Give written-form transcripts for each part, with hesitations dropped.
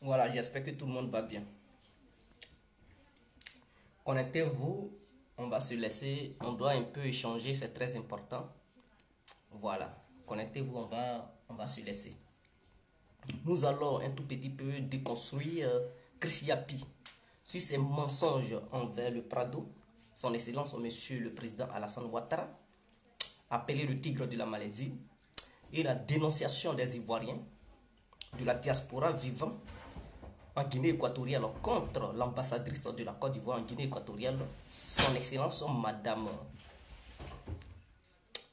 Voilà, j'espère que tout le monde va bien. Connectez-vous, on va se laisser, on doit un peu échanger, c'est très important. Voilà, connectez-vous, on va se laisser. Nous allons un tout petit peu déconstruire Chris Yapi sur ses mensonges envers le Prado, son Excellence, Monsieur le Président Alassane Ouattara, appelé le tigre de la Malaisie, et la dénonciation des Ivoiriens, de la diaspora vivant en Guinée équatoriale contre l'ambassadrice de la Côte d'Ivoire en Guinée équatoriale, son Excellence Madame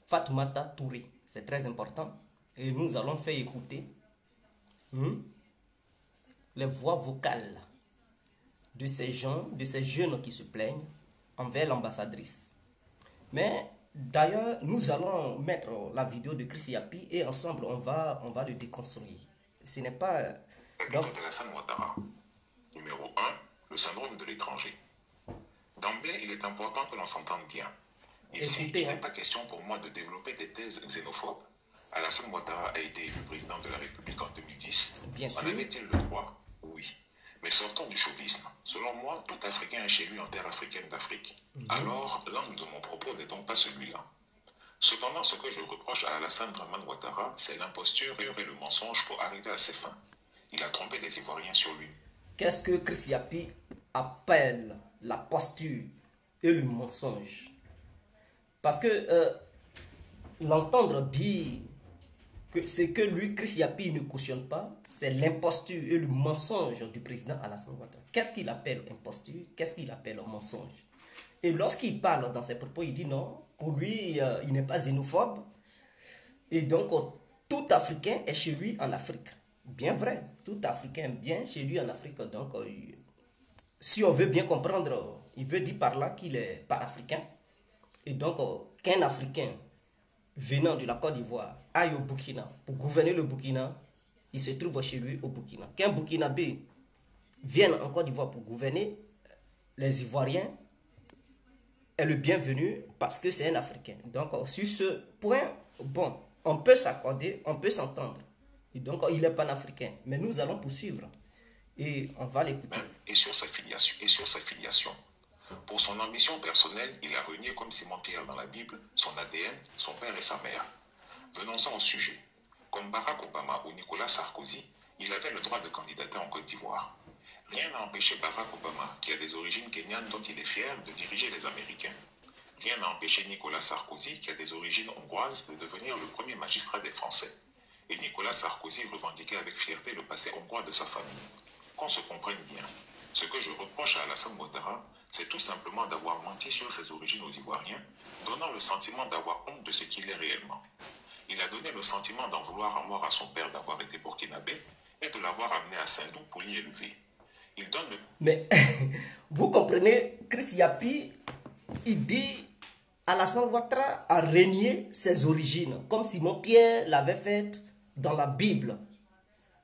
Fatoumata Touré. C'est très important. Et nous allons faire écouter les voix vocales de ces gens, de ces jeunes qui se plaignent envers l'ambassadrice. Mais d'ailleurs, nous allons mettre la vidéo de Chris Yapi et ensemble, on va le déconstruire. Ce n'est pas... Donc, de Alassane Ouattara. Numéro 1, le syndrome de l'étranger. D'emblée, il est important que l'on s'entende bien. Ici, il n'est pas question pour moi de développer des thèses xénophobes. Alassane Ouattara a été élu président de la République en 2010. Bien sûr. En avait-il le droit? Oui. Mais sortons du chauvisme. Selon moi, tout Africain est chez lui en terre africaine d'Afrique. Alors, l'angle de mon propos n'est donc pas celui-là. Cependant, ce que je reproche à Alassane Draman Ouattara, c'est l'imposture et le mensonge pour arriver à ses fins. Il a trompé les Ivoiriens sur lui. Qu'est-ce que Chris Yapi appelle la posture et le mensonge? Parce que l'entendre dire que ce que lui, Chris Yapi, ne cautionne pas, c'est l'imposture et le mensonge du président Alassane Ouattara. Qu'est-ce qu'il appelle imposture? Qu'est-ce qu'il appelle mensonge? Et lorsqu'il parle dans ses propos, il dit non, pour lui, il n'est pas xénophobe. Et donc, tout Africain est chez lui en Afrique. Bien vrai, tout Africain est bien chez lui en Afrique. Donc, si on veut bien comprendre, il veut dire par là qu'il est pas africain. Et donc, qu'un Africain venant de la Côte d'Ivoire aille au Burkina pour gouverner le Burkina, il se trouve chez lui au Burkina. Qu'un Burkinabé vienne en Côte d'Ivoire pour gouverner, les Ivoiriens est le bienvenu parce que c'est un Africain. Donc, sur ce point, bon, on peut s'accorder, on peut s'entendre. Et donc, il est panafricain. Mais nous allons poursuivre. Et on va l'écouter. Et sur sa filiation. Pour son ambition personnelle, il a renié comme Simon-Pierre dans la Bible son ADN, son père et sa mère. Venons-en au sujet. Comme Barack Obama ou Nicolas Sarkozy, il avait le droit de candidater en Côte d'Ivoire. Rien n'a empêché Barack Obama, qui a des origines kenyanes dont il est fier, de diriger les Américains. Rien n'a empêché Nicolas Sarkozy, qui a des origines hongroises, de devenir le premier magistrat des Français. Et Nicolas Sarkozy revendiquait avec fierté le passé hongrois de sa famille. Qu'on se comprenne bien. Ce que je reproche à Alassane Ouattara, c'est tout simplement d'avoir menti sur ses origines aux Ivoiriens, donnant le sentiment d'avoir honte de ce qu'il est réellement. Il a donné le sentiment d'en vouloir à mort à son père d'avoir été burkinabé et de l'avoir amené à Saint-Doux pour l'y élever. Il donne le... Mais vous comprenez, Chris Yapi, il dit Alassane Ouattara a renié ses origines, comme Simon-Pierre l'avait fait dans la Bible.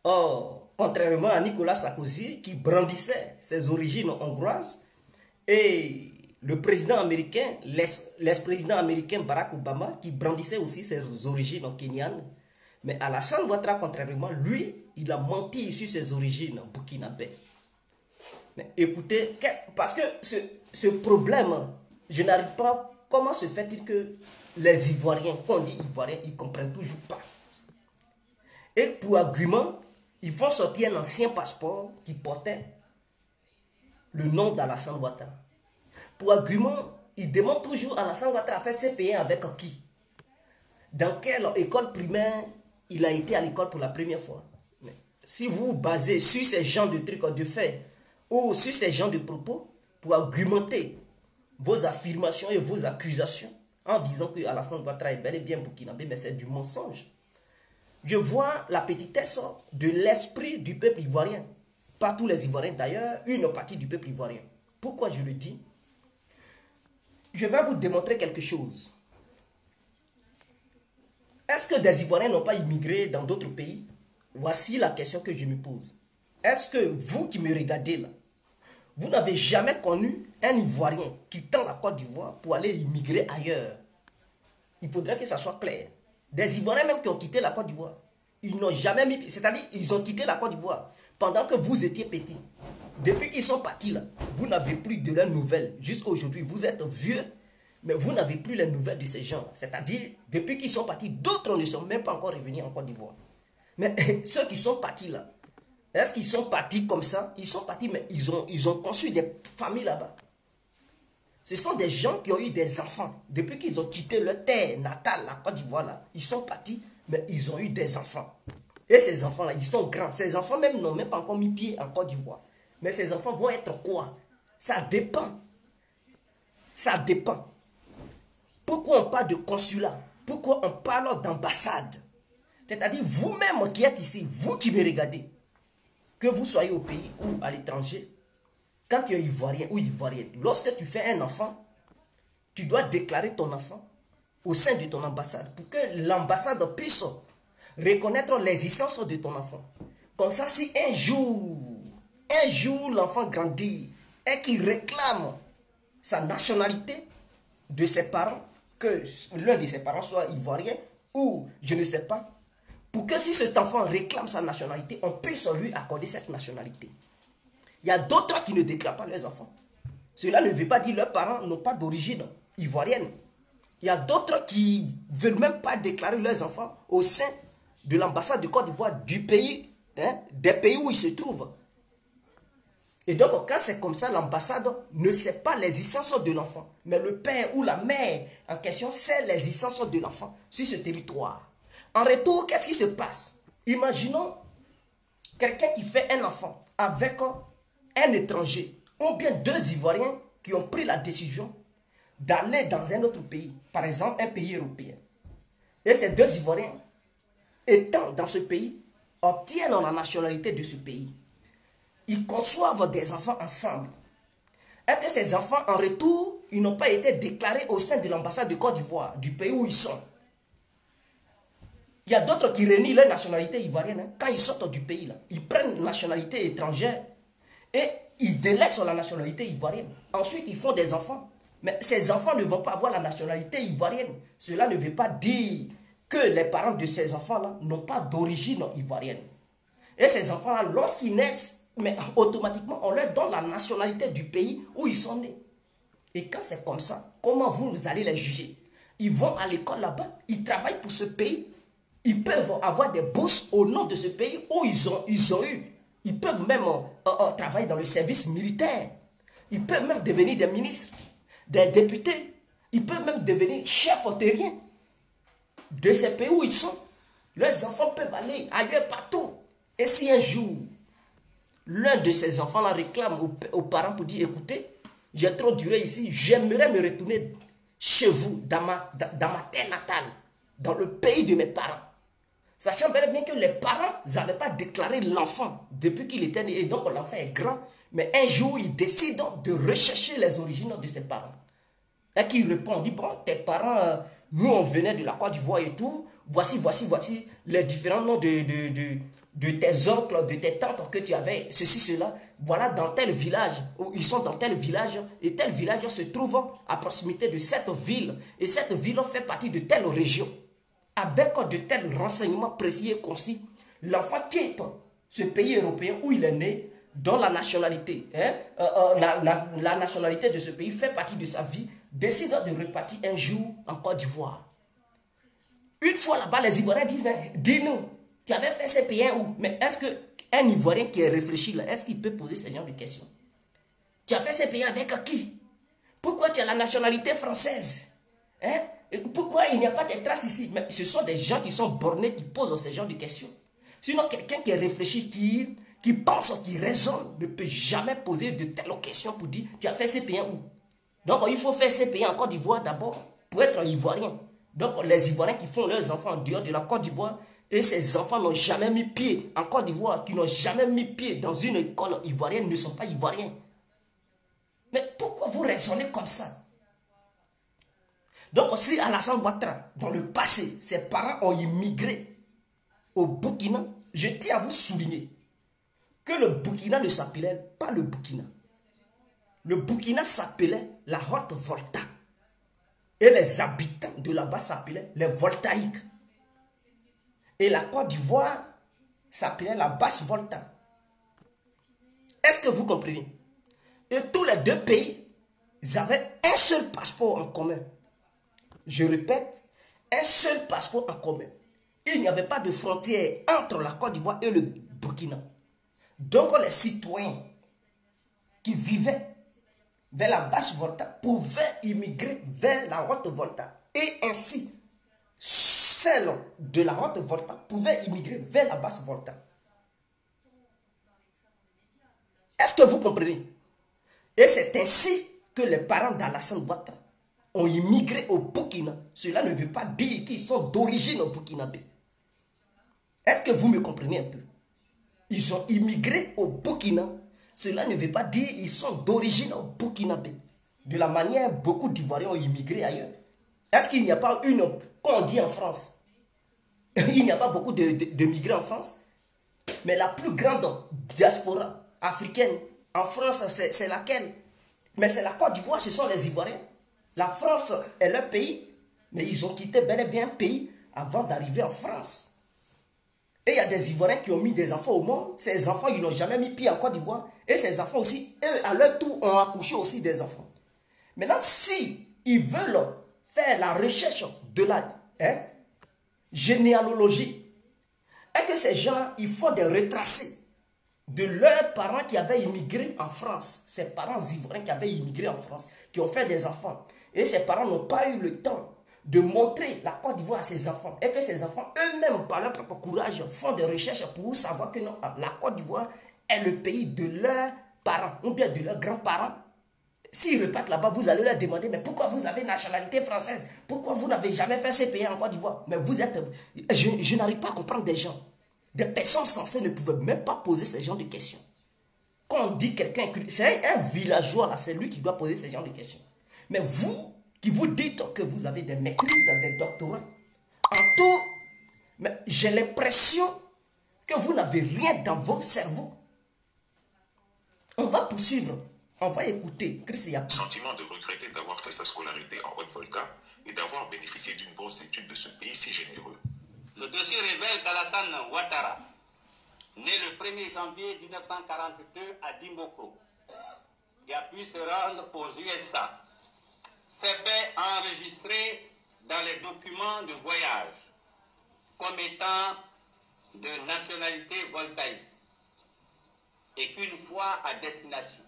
Or, contrairement à Nicolas Sarkozy qui brandissait ses origines hongroises, et le président américain, l'ex-président américain Barack Obama qui brandissait aussi ses origines kenyanes. Mais Alassane Ouattara, contrairement, lui, il a menti sur ses origines burkinabé. Mais écoutez, parce que ce problème, je n'arrive pas, comment se fait-il que les Ivoiriens, quand on dit Ivoiriens, ils ne comprennent toujours pas. Et pour argument, ils font sortir un ancien passeport qui portait le nom d'Alassane Ouattara. Pour argument, ils demandent toujours Alassane Ouattara a fait CPE avec qui? Dans quelle école primaire il a été à l'école pour la première fois? Mais si vous basez sur ces genres de trucs de fait ou sur ces genres de propos pour argumenter vos affirmations et vos accusations en disant que Alassane Ouattara est bel et bien burkinabé, mais c'est du mensonge. Je vois la petitesse de l'esprit du peuple ivoirien. Pas tous les Ivoiriens d'ailleurs, une partie du peuple ivoirien. Pourquoi je le dis? Je vais vous démontrer quelque chose. Est-ce que des Ivoiriens n'ont pas immigré dans d'autres pays? Voici la question que je me pose. Est-ce que vous qui me regardez là, vous n'avez jamais connu un Ivoirien quittant la Côte d'Ivoire pour aller immigrer ailleurs? Il faudrait que ça soit clair. Des Ivoiriens même qui ont quitté la Côte d'Ivoire, ils n'ont jamais mis... C'est-à-dire, ils ont quitté la Côte d'Ivoire pendant que vous étiez petit. Depuis qu'ils sont partis là, vous n'avez plus de leurs nouvelles. Jusqu'à aujourd'hui, vous êtes vieux, mais vous n'avez plus les nouvelles de ces gens. C'est-à-dire, depuis qu'ils sont partis, d'autres ne sont même pas encore revenus en Côte d'Ivoire. Mais ceux qui sont partis là, est-ce qu'ils sont partis comme ça? Ils sont partis, mais ils ont conçu des familles là-bas. Ce sont des gens qui ont eu des enfants. Depuis qu'ils ont quitté leur terre natale, la Côte d'Ivoire là, ils sont partis, mais ils ont eu des enfants. Et ces enfants-là, ils sont grands. Ces enfants même n'ont même pas encore mis pied en Côte d'Ivoire. Mais ces enfants vont être quoi? Ça dépend. Ça dépend. Pourquoi on parle de consulat? Pourquoi on parle d'ambassade? C'est-à-dire vous-même qui êtes ici, vous qui me regardez, que vous soyez au pays ou à l'étranger, quand tu es ivoirien ou ivoirienne, lorsque tu fais un enfant, tu dois déclarer ton enfant au sein de ton ambassade pour que l'ambassade puisse reconnaître l'existence de ton enfant. Comme ça, si un jour l'enfant grandit et qu'il réclame sa nationalité de ses parents, que l'un de ses parents soit ivoirien ou je ne sais pas, pour que si cet enfant réclame sa nationalité, on puisse lui accorder cette nationalité. Il y a d'autres qui ne déclarent pas leurs enfants. Cela ne veut pas dire que leurs parents n'ont pas d'origine ivoirienne. Il y a d'autres qui ne veulent même pas déclarer leurs enfants au sein de l'ambassade de Côte d'Ivoire, du pays, des pays où ils se trouvent. Et donc, quand c'est comme ça, l'ambassade ne sait pas l'existence de l'enfant. Mais le père ou la mère en question sait l'existence de l'enfant sur ce territoire. En retour, qu'est-ce qui se passe? Imaginons quelqu'un qui fait un enfant avec un étranger ou bien deux Ivoiriens qui ont pris la décision d'aller dans un autre pays, par exemple un pays européen. Et ces deux Ivoiriens, étant dans ce pays, obtiennent la nationalité de ce pays. Ils conçoivent des enfants ensemble. Est-ce que ces enfants, en retour, ils n'ont pas été déclarés au sein de l'ambassade de Côte d'Ivoire, du pays où ils sont? Il y a d'autres qui renient leur nationalité ivoirienne. Quand ils sortent du pays, là, ils prennent une nationalité étrangère et ils délaissent la nationalité ivoirienne. Ensuite, ils font des enfants. Mais ces enfants ne vont pas avoir la nationalité ivoirienne. Cela ne veut pas dire que les parents de ces enfants-là n'ont pas d'origine ivoirienne. Et ces enfants-là, lorsqu'ils naissent, mais automatiquement, on leur donne la nationalité du pays où ils sont nés. Et quand c'est comme ça, comment vous allez les juger? Ils vont à l'école là-bas, ils travaillent pour ce pays. Ils peuvent avoir des bourses au nom de ce pays où ils ont eu. Ils peuvent même travailler dans le service militaire. Ils peuvent même devenir des ministres, des députés. Ils peuvent même devenir chefs terriens de ces pays où ils sont. Leurs enfants peuvent aller ailleurs partout. Et si un jour, l'un de ces enfants-là réclame aux parents pour dire, écoutez, j'ai trop duré ici, j'aimerais me retourner chez vous, dans ma terre natale, dans le pays de mes parents. Sachant bel et bien que les parents n'avaient pas déclaré l'enfant depuis qu'il était né. Et donc l'enfant est grand. Mais un jour, il décide de rechercher les origines de ses parents. Et qu'il répond, il dit, bon, tes parents, nous on venait de la Côte d'Ivoire et tout. Voici les différents noms de tes oncles, de tes tantes que tu avais, ceci, cela. Voilà dans tel village, où ils sont dans tel village. Et tel village se trouve à proximité de cette ville. Et cette ville fait partie de telle région. Avec de tels renseignements précis et concis, l'enfant quitte ce pays européen où il est né, dont la nationalité, la nationalité de ce pays fait partie de sa vie, décide de repartir un jour en Côte d'Ivoire. Une fois là-bas, les Ivoiriens disent, mais dis-nous, tu avais fait ces pays où? Mais est-ce qu'un Ivoirien qui est réfléchi là, est-ce qu'il peut poser ce genre de questions? Tu as fait ces pays avec qui? Pourquoi tu as la nationalité française? Pourquoi il n'y a pas de traces ici? Mais ce sont des gens qui sont bornés, qui posent ce genre de questions. Sinon, quelqu'un qui est réfléchi, qui pense, qui raisonne, ne peut jamais poser de telles questions pour dire, tu as fait ces pays où? Donc, il faut faire ces pays en Côte d'Ivoire d'abord pour être ivoirien. Donc, les Ivoiriens qui font leurs enfants en dehors de la Côte d'Ivoire, et ces enfants n'ont jamais mis pied en Côte d'Ivoire, qui n'ont jamais mis pied dans une école ivoirienne, ne sont pas ivoiriens. Mais pourquoi vous raisonnez comme ça? Donc, si Alassane Ouattara, dans le passé, ses parents ont immigré au Burkina, je tiens à vous souligner que le Burkina ne s'appelait pas le Burkina. Le Burkina s'appelait la Haute-Volta. Et les habitants de là-bas s'appelaient les Voltaïques. Et la Côte d'Ivoire s'appelait la Basse-Volta. Est-ce que vous comprenez? Et tous les deux pays, ils avaient un seul passeport en commun. Je répète, un seul passeport en commun. Il n'y avait pas de frontière entre la Côte d'Ivoire et le Burkina. Donc les citoyens qui vivaient vers la basse Volta pouvaient immigrer vers la haute Volta. Et ainsi, celles de la haute Volta pouvaient immigrer vers la basse Volta. Est-ce que vous comprenez? Et c'est ainsi que les parents d'Alassane Ouattara ont immigré au Burkina. Cela ne veut pas dire qu'ils sont d'origine burkinabé. Est-ce que vous me comprenez un peu? Ils ont immigré au Burkina. Cela ne veut pas dire qu'ils sont d'origine burkinabé. De la manière beaucoup d'Ivoiriens ont immigré ailleurs. Est-ce qu'il n'y a pas une, comme on dit en France, il n'y a pas beaucoup de migrants en France, mais la plus grande diaspora africaine en France, c'est laquelle? Mais c'est la Côte d'Ivoire, ce sont les Ivoiriens. La France est leur pays, mais ils ont quitté bel et bien un pays avant d'arriver en France. Et il y a des Ivoiriens qui ont mis des enfants au monde. Ces enfants, ils n'ont jamais mis pied en Côte d'Ivoire. Et ces enfants aussi, eux, à leur tour, ont accouché aussi des enfants. Maintenant, si ils veulent faire la recherche de la généalogie, et que ces gens, il faut des retracés de leurs parents qui avaient immigré en France, ces parents ivoiriens qui avaient immigré en France, qui ont fait des enfants. Et ces parents n'ont pas eu le temps de montrer la Côte d'Ivoire à ses enfants. Et que ces enfants, eux-mêmes, par leur propre courage, font des recherches pour savoir que non, la Côte d'Ivoire est le pays de leurs parents, ou bien de leurs grands-parents. S'ils repartent là-bas, vous allez leur demander, mais pourquoi vous avez nationalité française? Pourquoi vous n'avez jamais fait ces pays en Côte d'Ivoire? Mais vous êtes... Je n'arrive pas à comprendre des gens. Des personnes sensées ne pouvaient même pas poser ce genre de questions. Quand on dit quelqu'un, c'est un villageois là, c'est lui qui doit poser ce genre de questions. Mais vous, qui vous dites que vous avez des maîtrises, des doctorats, en tout, mais j'ai l'impression que vous n'avez rien dans vos cerveaux. On va poursuivre, on va écouter Chris Yapi. Sentiment de regretter d'avoir fait sa scolarité en Haute-Volta et d'avoir bénéficié d'une bourse d'études de ce pays si généreux. Le dossier révèle qu'Alassane Ouattara, né le 1er janvier 1942 à Dimboko, qui a pu se rendre aux USA, s'est fait enregistrer dans les documents de voyage comme étant de nationalité voltaïque et qu'une fois à destination,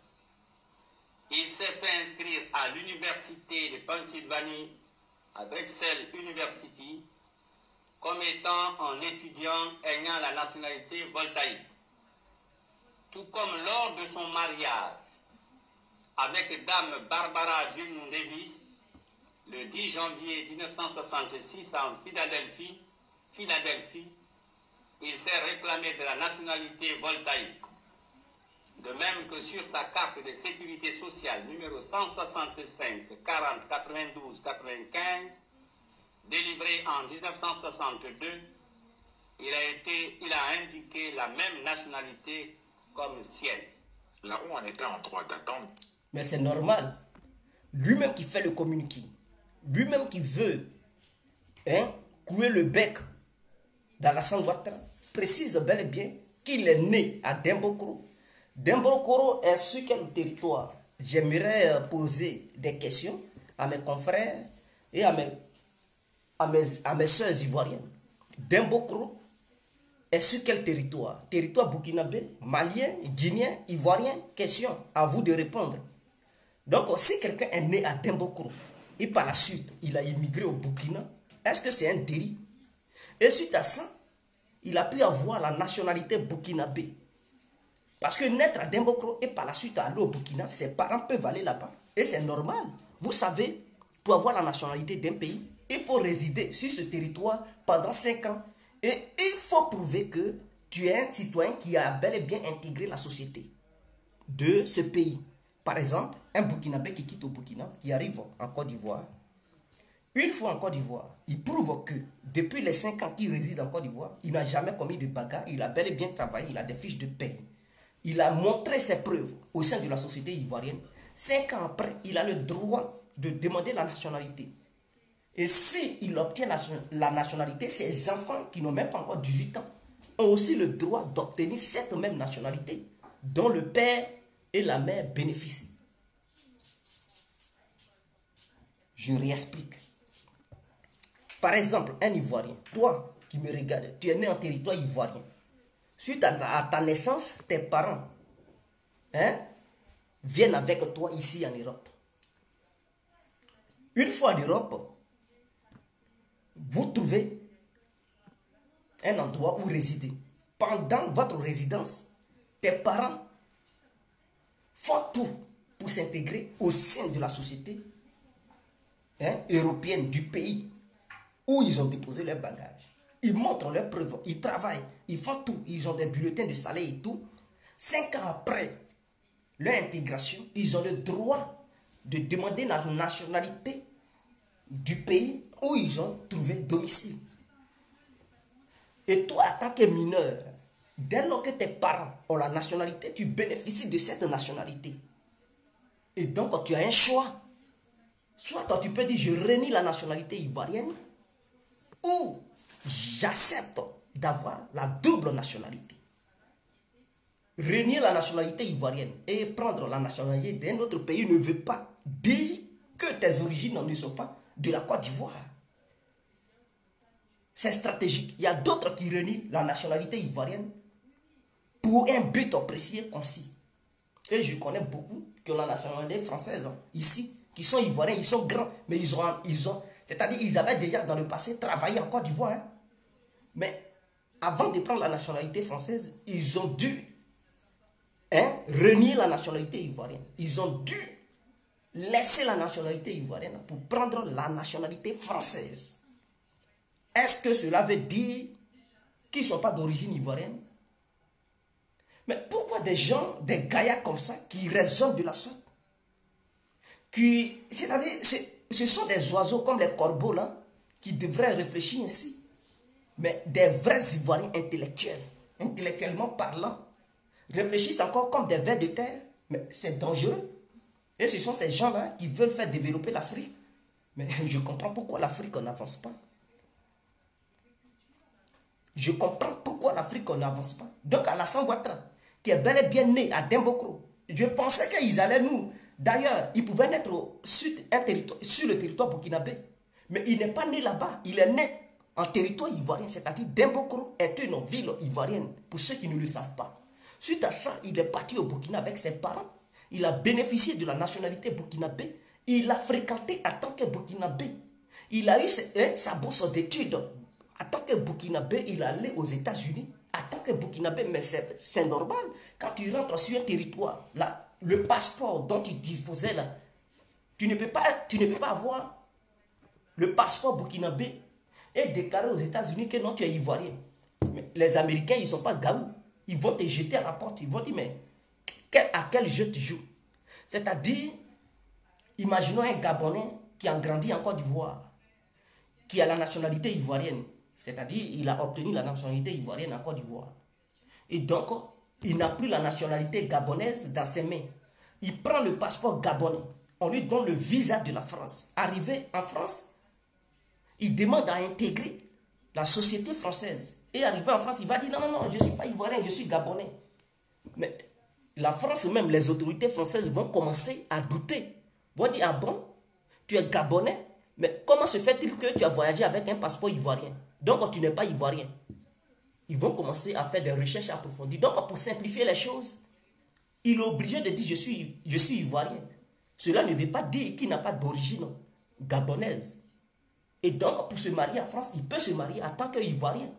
il s'est fait inscrire à l'université de Pennsylvanie, à Drexel University, comme étant un étudiant ayant la nationalité voltaïque. Tout comme lors de son mariage avec dame Barbara June Davis, le 10 janvier 1966 en Philadelphie, il s'est réclamé de la nationalité voltaïque. De même que sur sa carte de sécurité sociale numéro 165 40 92 95, délivrée en 1962, il a indiqué la même nationalité comme sienne. Là où on était en droit d'attendre. Mais c'est normal. Lui-même qui fait le communiqué, lui-même qui veut couler le bec d'Alassane Ouattara, précise bel et bien qu'il est né à Dimbokro. Dimbokro est sur quel territoire? J'aimerais poser des questions à mes confrères et à mes soeurs ivoiriennes. Dimbokro est sur quel territoire? Territoire burkinabé, malien, guinéen, ivoirien? Question, à vous de répondre. Donc, si quelqu'un est né à Dimbokro et par la suite, il a immigré au Burkina, est-ce que c'est un délit? Et suite à ça, il a pu avoir la nationalité burkinabé. Parce que naître à Dimbokro et par la suite aller au Burkina, ses parents peuvent aller là-bas. Et c'est normal. Vous savez, pour avoir la nationalité d'un pays, il faut résider sur ce territoire pendant 5 ans. Et il faut prouver que tu es un citoyen qui a bel et bien intégré la société de ce pays. Par exemple, un Burkinabé qui quitte au Burkina, qui arrive en Côte d'Ivoire. Une fois en Côte d'Ivoire, il prouve que depuis les 5 ans qu'il réside en Côte d'Ivoire, il n'a jamais commis de bagarre, il a bel et bien travaillé, il a des fiches de paie. Il a montré ses preuves au sein de la société ivoirienne. 5 ans après, il a le droit de demander la nationalité. Et s'il obtient la nationalité, ses enfants qui n'ont même pas encore 18 ans ont aussi le droit d'obtenir cette même nationalité. dont le père et la mère bénéficient. Je réexplique. Par exemple, un Ivoirien, toi qui me regardes, tu es né en territoire ivoirien. Suite à ta naissance, tes parents viennent avec toi ici en Europe. Une fois en Europe, vous trouvez un endroit où résider. Pendant votre résidence, tes parents font tout pour s'intégrer au sein de la société européenne du pays où ils ont déposé leurs bagages. Ils montrent leurs preuves, ils travaillent, ils font tout, ils ont des bulletins de salaire et tout. 5 ans après leur intégration, ils ont le droit de demander la nationalité du pays où ils ont trouvé domicile. Et toi, en tant que mineur, dès lors que tes parents ont la nationalité, tu bénéficies de cette nationalité. Et donc, tu as un choix. Soit toi, tu peux dire, je renie la nationalité ivoirienne, ou j'accepte d'avoir la double nationalité. Renier la nationalité ivoirienne et prendre la nationalité d'un autre pays ne veut pas dire que tes origines ne sont pas de la Côte d'Ivoire. C'est stratégique. Il y a d'autres qui renient la nationalité ivoirienne pour un but précis et concis. Et je connais beaucoup qui ont la nationalité française ici, qui sont ivoiriens, ils sont grands, mais c'est-à-dire ils avaient déjà dans le passé travaillé en Côte d'Ivoire. Mais avant de prendre la nationalité française, ils ont dû renier la nationalité ivoirienne. Ils ont dû laisser la nationalité ivoirienne pour prendre la nationalité française. Est-ce que cela veut dire qu'ils ne sont pas d'origine ivoirienne? Mais pourquoi des gens, des gaillards comme ça, qui raisonnent de la sorte, c'est-à-dire, ce sont des oiseaux comme les corbeaux là, qui devraient réfléchir ainsi. Mais des vrais Ivoiriens intellectuels, intellectuellement parlant, réfléchissent encore comme des vers de terre. Mais c'est dangereux. Et ce sont ces gens-là qui veulent faire développer l'Afrique. Mais je comprends pourquoi l'Afrique n'avance pas. Je comprends pourquoi l'Afrique n'avance pas. Donc Alassane Ouattara, qui est bel et bien né à Dembokro, je pensais qu'ils allaient nous... D'ailleurs, ils pouvaient naître sur le territoire burkinabé. Mais il n'est pas né là-bas. Il est né en territoire ivoirien. C'est-à-dire Dembokro est une ville ivoirienne, pour ceux qui ne le savent pas. Suite à ça, il est parti au Burkina avec ses parents. Il a bénéficié de la nationalité burkinabé. Il a fréquenté en tant que burkinabé. Il a eu sa bourse d'études. En tant que burkinabé, il est allé aux États-Unis. En tant que burkinabé, mais c'est normal. Quand tu rentres sur un territoire, là, le passeport dont tu disposais là, tu ne peux pas avoir le passeport burkinabé et déclarer aux États-Unis que non, tu es ivoirien. Mais les Américains, ils ne sont pas gaou. Ils vont te jeter à la porte. Ils vont dire, mais à quel jeu tu joues? C'est-à-dire, imaginons un Gabonais qui a grandi en Côte d'Ivoire, qui a la nationalité ivoirienne. C'est-à-dire, il a obtenu la nationalité ivoirienne en Côte d'Ivoire. Et donc, il n'a plus la nationalité gabonaise dans ses mains. Il prend le passeport gabonais. On lui donne le visa de la France. Arrivé en France, il demande à intégrer la société française. Et arrivé en France, il va dire, non, je ne suis pas ivoirien, je suis gabonais. Mais la France, même les autorités françaises vont commencer à douter. Vont dire, ah bon, tu es gabonais, mais comment se fait-il que tu as voyagé avec un passeport ivoirien? Donc tu n'es pas ivoirien. Ils vont commencer à faire des recherches approfondies. Donc pour simplifier les choses, il est obligé de dire, je suis ivoirien. Cela ne veut pas dire qu'il n'a pas d'origine gabonaise. Et donc pour se marier en France, il peut se marier en tant qu'ivoirien.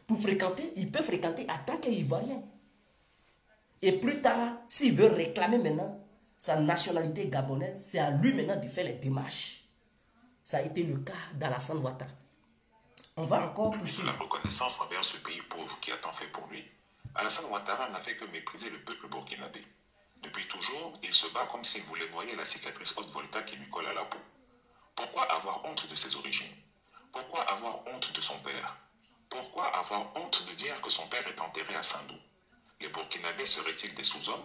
Pour fréquenter, il peut fréquenter en tant qu'Ivoirien. Et plus tard, s'il veut réclamer maintenant sa nationalité gabonaise, c'est à lui maintenant de faire les démarches. Ça a été le cas d'Alassane Ouattara. On va encore poursuivre. La reconnaissance envers ce pays pauvre qui a tant fait pour lui, Alassane Ouattara n'a fait que mépriser le peuple burkinabé. Depuis toujours, il se bat comme s'il voulait noyer la cicatrice Haute-Volta qui lui colle à la peau. Pourquoi avoir honte de ses origines? Pourquoi avoir honte de son père? Pourquoi avoir honte de dire que son père est enterré à Sindou? Les Burkinabés seraient-ils des sous-hommes?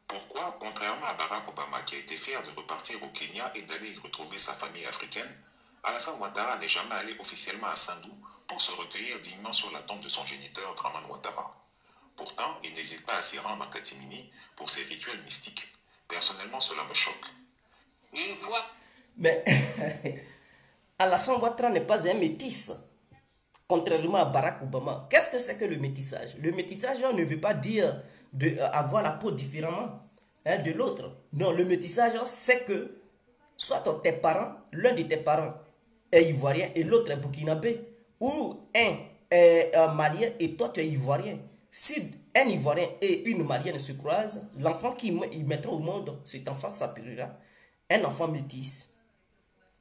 Pourquoi, contrairement à Barack Obama qui a été fier de repartir au Kenya et d'aller y retrouver sa famille africaine, Alassane Ouattara n'est jamais allé officiellement à Sindou pour se recueillir dignement sur la tombe de son géniteur Dramane Ouattara? Pourtant, il n'hésite pas à s'y rendre en catimini pour ses rituels mystiques. Personnellement, cela me choque. Une fois, Mais Alassane Ouattara n'est pas un métis, contrairement à Barack Obama. Qu'est-ce que c'est que le métissage? Le métissage ne veut pas dire avoir la peau différemment de l'autre. Non, le métissage, c'est que soit tes parents, l'un de tes parents est ivoirien et l'autre est burkinabé, ou un est malien et toi tu es ivoirien. Si un ivoirien et une malienne se croisent, l'enfant qu'ils mettront au monde, cet enfant s'appellera un enfant métis.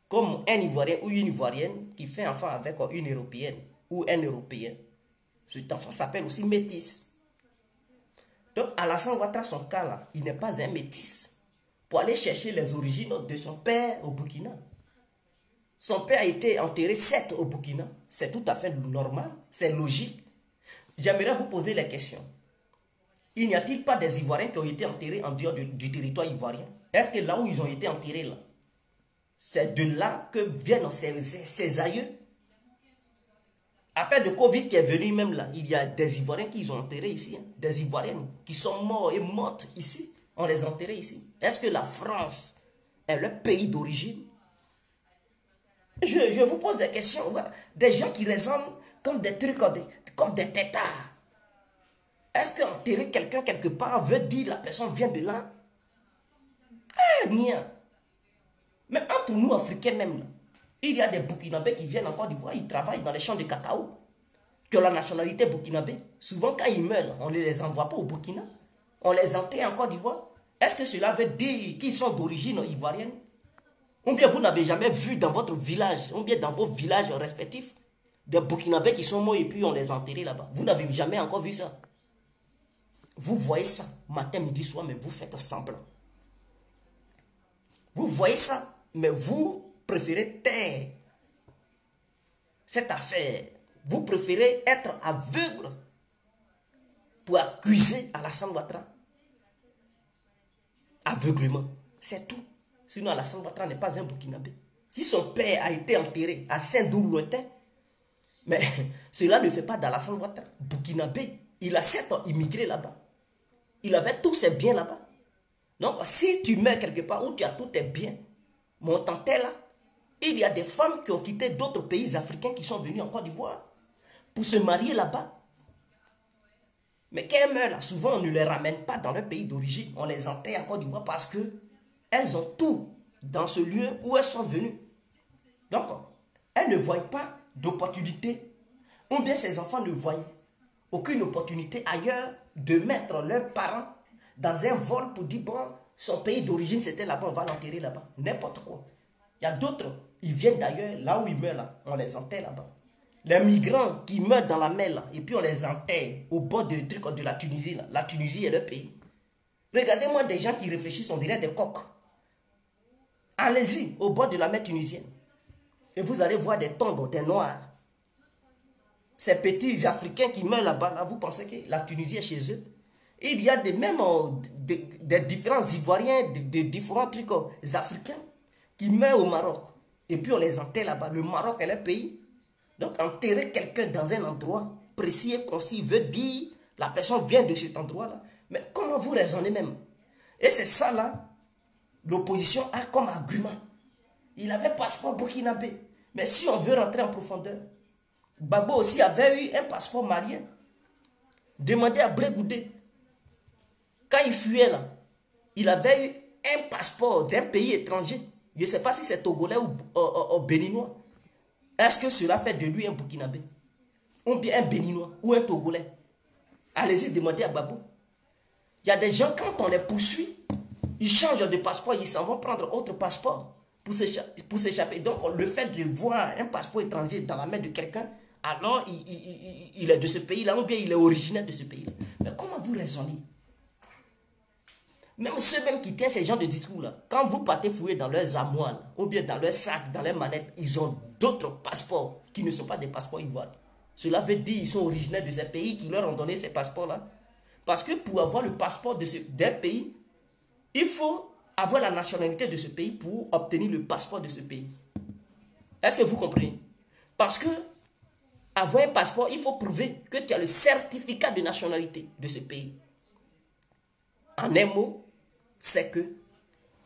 Comme un ivoirien ou une ivoirienne qui fait enfant avec une européenne ou un européen. Cet enfant s'appelle aussi métis. Donc Alassane Ouattara, son cas là, il n'est pas un métis. Pour aller chercher les origines de son père au Burkina. Son père a été enterré, certes, au Burkina. C'est tout à fait normal, c'est logique. J'aimerais vous poser la question. Il n'y a-t-il pas des Ivoiriens qui ont été enterrés en dehors du territoire ivoirien? Est-ce que là où ils ont été enterrés, là, c'est de là que viennent ces aïeux? Affaire de Covid qui est venu même là, il y a des Ivoiriens qui ont enterrés ici. Hein, des Ivoiriennes qui sont morts et mortes ici. On les a enterrés ici. Est-ce que la France est le pays d'origine? Je vous pose des questions. Voilà. Des gens qui raisonnent comme des trucs, comme des têtards. Est-ce qu'enterrer quelqu'un quelque part veut dire la personne vient de là? Rien. Mais entre nous, Africains même, là, il y a des Burkinabés qui viennent en Côte d'Ivoire, ils travaillent dans les champs de cacao, qui ont la nationalité burkinabé. Souvent, quand ils meurent, on ne les envoie pas au Burkina. On les enterre en Côte d'Ivoire. Est-ce que cela veut dire qu'ils sont d'origine ivoirienne? Ou bien vous n'avez jamais vu dans votre village, ou bien dans vos villages respectifs, des Burkinabés qui sont morts et puis on les a enterrés là-bas. Vous n'avez jamais encore vu ça. Vous voyez ça matin, midi, soir, mais vous faites semblant. Vous voyez ça, mais vous préférez taire cette affaire. Vous préférez être aveugle pour accuser Alassane Ouattara. Aveuglement, c'est tout. Sinon Alassane Ouattara n'est pas un Burkinabé. Si son père a été enterré à Saint-Doulou-Lointain, mais cela ne fait pas d'Alassane Ouattara Burkinabé. Il a 7 ans immigré là-bas. Il avait tous ses biens là-bas. Donc, si tu meurs quelque part où tu as tous tes biens, mon tante là, il y a des femmes qui ont quitté d'autres pays africains qui sont venus en Côte d'Ivoire pour se marier là-bas. Mais quand elles meurent là, souvent on ne les ramène pas dans leur pays d'origine. On les enterre en Côte d'Ivoire parce qu'elles ont tout dans ce lieu où elles sont venues. Donc, elles ne voient pas d'opportunité. Ou bien ces enfants ne voient aucune opportunité ailleurs de mettre leurs parents dans un vol pour dire, bon, son pays d'origine c'était là-bas, on va l'enterrer là-bas. N'importe quoi. Il y a d'autres, ils viennent d'ailleurs, là où ils meurent là, on les enterre là-bas. Les migrants qui meurent dans la mer là, et puis on les enterre au bord de la Tunisie là. La Tunisie est le pays. Regardez-moi des gens qui réfléchissent, on dirait des coqs. Allez-y, au bord de la mer tunisienne. Et vous allez voir des tombes, des noirs. Ces petits Africains qui meurent là-bas, là, vous pensez que la Tunisie est chez eux? Et il y a des différents Ivoiriens, des différents trucs africains qui meurent au Maroc. Et puis on les enterre là-bas. Le Maroc est le pays. Donc enterrer quelqu'un dans un endroit précis et concis veut dire la personne vient de cet endroit-là. Mais comment vous raisonnez même? Et c'est ça là, l'opposition a comme argument. Il avait passeport burkinabé. Mais si on veut rentrer en profondeur, Gbagbo aussi avait eu un passeport malien. Demandez à Blé Goudé. Quand il fuyait là, il avait eu un passeport d'un pays étranger. Je ne sais pas si c'est togolais ou béninois. Est-ce que cela fait de lui un burkinabé? Ou bien un béninois ou un togolais? Allez-y, demandez à Gbagbo. Il y a des gens, quand on les poursuit, ils changent de passeport, ils s'en vont prendre autre passeport pour s'échapper. Donc, le fait de voir un passeport étranger dans la main de quelqu'un, alors il est de ce pays-là, ou bien il est originaire de ce pays-là. Mais comment vous raisonnez? Même ceux même qui tiennent ces genres de discours-là, quand vous partez fouiller dans leurs armoires, ou bien dans leurs sacs, dans leurs manettes, ils ont d'autres passeports qui ne sont pas des passeports ivoiriens. Cela veut dire qu'ils sont originaires de ces pays qui leur ont donné ces passeports-là. Parce que pour avoir le passeport d'un pays, il faut avoir la nationalité de ce pays pour obtenir le passeport de ce pays. Est-ce que vous comprenez? Parce que avoir un passeport, il faut prouver que tu as le certificat de nationalité de ce pays. En un mot, c'est que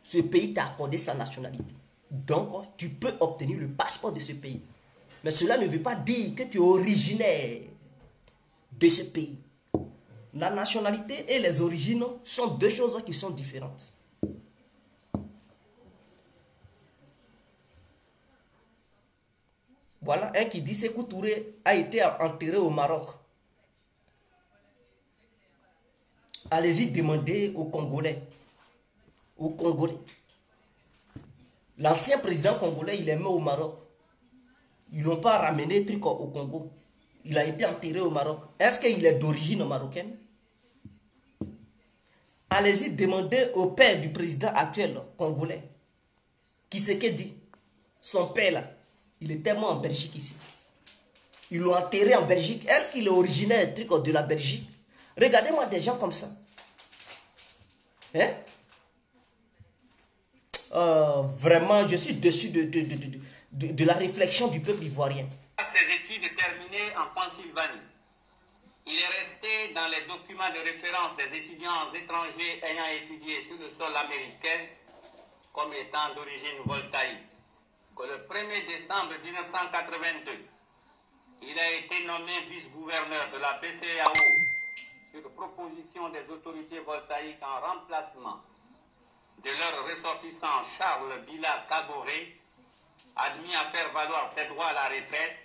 ce pays t'a accordé sa nationalité. Donc, tu peux obtenir le passeport de ce pays. Mais cela ne veut pas dire que tu es originaire de ce pays. La nationalité et les origines sont deux choses qui sont différentes. Voilà un qui dit Sékou Touré a été enterré au Maroc. Allez-y demander aux Congolais. Aux Congolais. L'ancien président congolais, il est mort au Maroc. Ils ne l'ont pas ramené truc au Congo. Il a été enterré au Maroc. Est-ce qu'il est d'origine marocaine? Allez-y demander au père du président actuel congolais. Qui c'est qu'il dit? Son père là, il était mort en Belgique ici. Ils l'ont enterré en Belgique. Est-ce qu'il est originaire truc de la Belgique? Regardez-moi des gens comme ça. Hein? Vraiment, je suis déçu de la réflexion du peuple ivoirien. Ses études terminées en Pennsylvanie. Il est resté dans les documents de référence des étudiants étrangers ayant étudié sur le sol américain comme étant d'origine voltaïque. Que le 1er décembre 1982, il a été nommé vice-gouverneur de la BCEAO sur proposition des autorités voltaïques en remplacement de leur ressortissant Charles Bila Kaboré, admis à faire valoir ses droits à la retraite,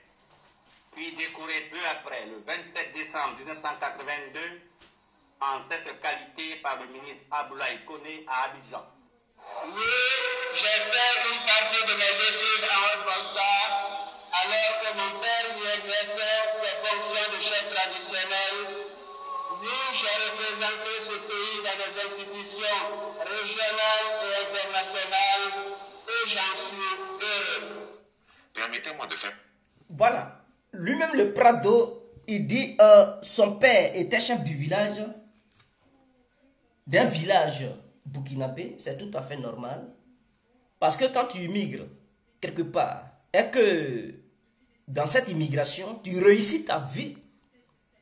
puis décoré peu après, le 27 décembre 1982, en cette qualité par le ministre Aboulaye Koné à Abidjan. Oui, j'ai fait une partie de mes études en Haute-Volta, alors que mon père y exerçait ses fonctions de chef traditionnel. Oui, j'ai représenté ce pays dans des institutions régionales et internationales, et j'en suis heureux. Permettez-moi de faire... Voilà. Lui-même, le Prado, il dit son père était chef du village, d'un village burkinabé. C'est tout à fait normal. Parce que quand tu immigres quelque part, et que dans cette immigration, tu réussis ta vie,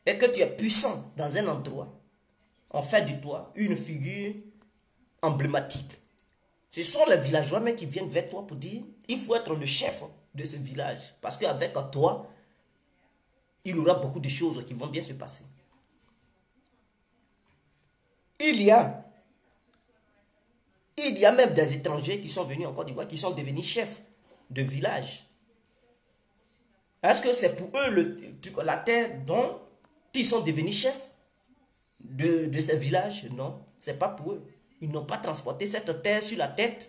et que tu es puissant dans un endroit, on fait de toi une figure emblématique. Ce sont les villageois même qui viennent vers toi pour dire, il faut être le chef de ce village. Parce qu'avec toi, il y aura beaucoup de choses qui vont bien se passer. Il y a même des étrangers qui sont venus en Côte d'Ivoire, qui sont devenus chefs de village. Est-ce que c'est pour eux la terre dont ils sont devenus chefs de ces villages? Non, ce n'est pas pour eux. Ils n'ont pas transporté cette terre sur la tête